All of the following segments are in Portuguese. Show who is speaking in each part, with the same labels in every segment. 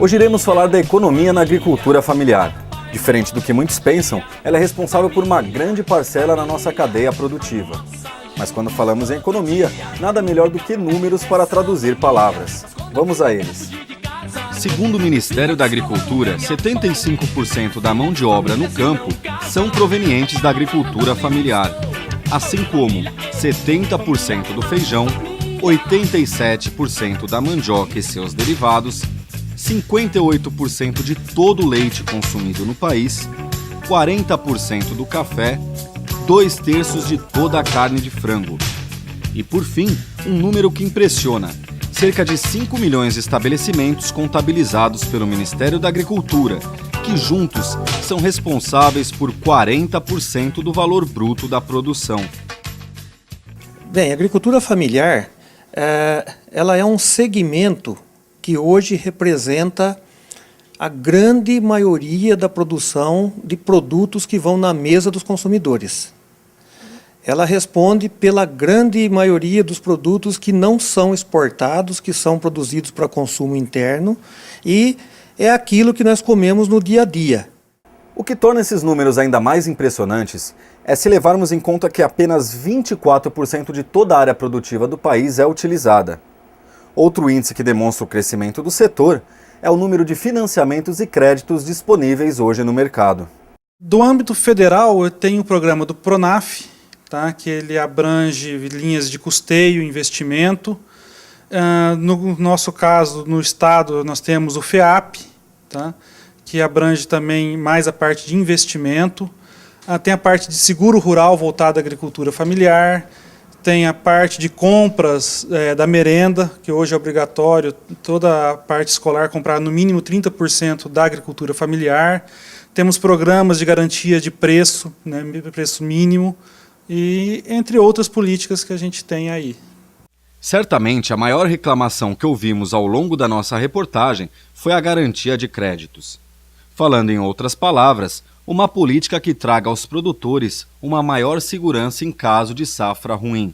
Speaker 1: Hoje iremos falar da economia na agricultura familiar. Diferente do que muitos pensam, ela é responsável por uma grande parcela na nossa cadeia produtiva. Mas quando falamos em economia, nada melhor do que números para traduzir palavras. Vamos a eles.
Speaker 2: Segundo o Ministério da Agricultura, 75% da mão de obra no campo são provenientes da agricultura familiar, assim como 70% do feijão, 87% da mandioca e seus derivados, 58% de todo o leite consumido no país, 40% do café, 2/3 de toda a carne de frango. E por fim, um número que impressiona: cerca de 5 milhões de estabelecimentos contabilizados pelo Ministério da Agricultura, que juntos são responsáveis por 40% do valor bruto da produção.
Speaker 3: Bem, a agricultura familiar, ela é um segmento que hoje representa a grande maioria da produção de produtos que vão na mesa dos consumidores. Ela responde pela grande maioria dos produtos que não são exportados, que são produzidos para consumo interno, e é aquilo que nós comemos no dia a dia.
Speaker 1: O que torna esses números ainda mais impressionantes é se levarmos em conta que apenas 24% de toda a área produtiva do país é utilizada. Outro índice que demonstra o crescimento do setor é o número de financiamentos e créditos disponíveis hoje no mercado.
Speaker 4: Do âmbito federal, eu tenho o programa do PRONAF, tá, que ele abrange linhas de custeio e investimento. No nosso caso, no estado, nós temos o FEAP, tá, que abrange também mais a parte de investimento. Tem a parte de seguro rural voltada à agricultura familiar. Tem a parte de compras da merenda, que hoje é obrigatório toda a parte escolar comprar no mínimo 30% da agricultura familiar. Temos programas de garantia de preço, né, preço mínimo, e entre outras políticas que a gente tem aí.
Speaker 2: Certamente, a maior reclamação que ouvimos ao longo da nossa reportagem foi a garantia de créditos. Falando em outras palavras, uma política que traga aos produtores uma maior segurança em caso de safra ruim.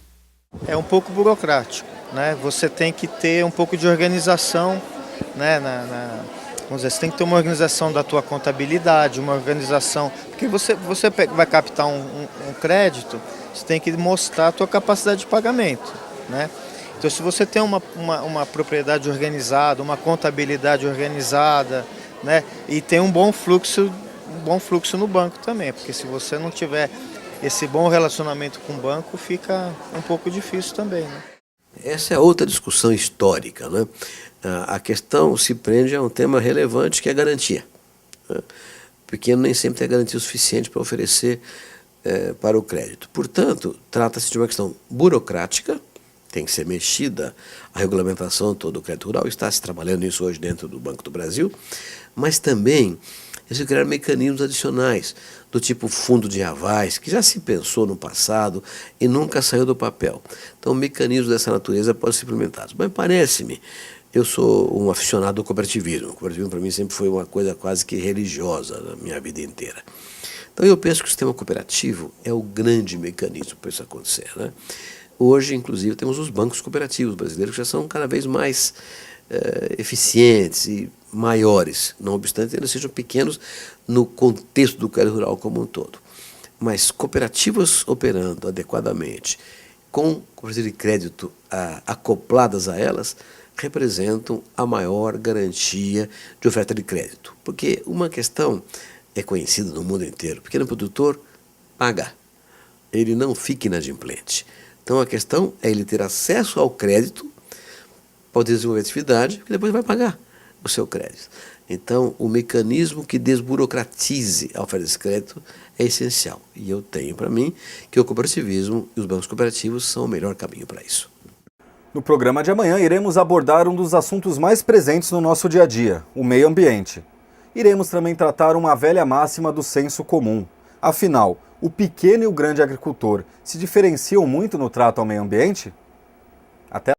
Speaker 5: É um pouco burocrático, né? Você tem que ter um pouco de organização, né? Vamos dizer, você tem que ter uma organização da tua contabilidade, uma organização, porque você vai captar um crédito, você tem que mostrar a tua capacidade de pagamento, né? Então, se você tem uma propriedade organizada, uma contabilidade organizada, né? E tem um bom fluxo no banco também, porque se você não tiver esse bom relacionamento com o banco, fica um pouco difícil também, né?
Speaker 6: Essa é outra discussão histórica, né? A questão se prende a um tema relevante que é a garantia, né? O pequeno nem sempre tem garantia o suficiente para oferecer para o crédito. Portanto, trata-se de uma questão burocrática, tem que ser mexida a regulamentação todo o crédito rural, está se trabalhando nisso hoje dentro do Banco do Brasil, mas também se criar mecanismos adicionais, do tipo fundo de avais, que já se pensou no passado e nunca saiu do papel. Então, mecanismos dessa natureza podem ser implementados. Mas parece-me, eu sou um aficionado do cooperativismo. O cooperativismo para mim sempre foi uma coisa quase que religiosa na minha vida inteira. Então, eu penso que o sistema cooperativo é o grande mecanismo para isso acontecer, né? Hoje, inclusive, temos os bancos cooperativos brasileiros que já são cada vez mais eficientes e maiores, não obstante eles sejam pequenos no contexto do crédito rural como um todo. Mas cooperativas operando adequadamente, com cooperativas de crédito acopladas a elas, representam a maior garantia de oferta de crédito. Porque uma questão é conhecida no mundo inteiro: o pequeno produtor paga, ele não fica inadimplente. Então a questão é ele ter acesso ao crédito, pode desenvolver atividade, que depois vai pagar o seu crédito. Então, o mecanismo que desburocratize a oferta desse crédito é essencial. E eu tenho para mim que o cooperativismo e os bancos cooperativos são o melhor caminho para isso.
Speaker 1: No programa de amanhã, iremos abordar um dos assuntos mais presentes no nosso dia a dia, o meio ambiente. Iremos também tratar uma velha máxima do senso comum. Afinal, o pequeno e o grande agricultor se diferenciam muito no trato ao meio ambiente? Até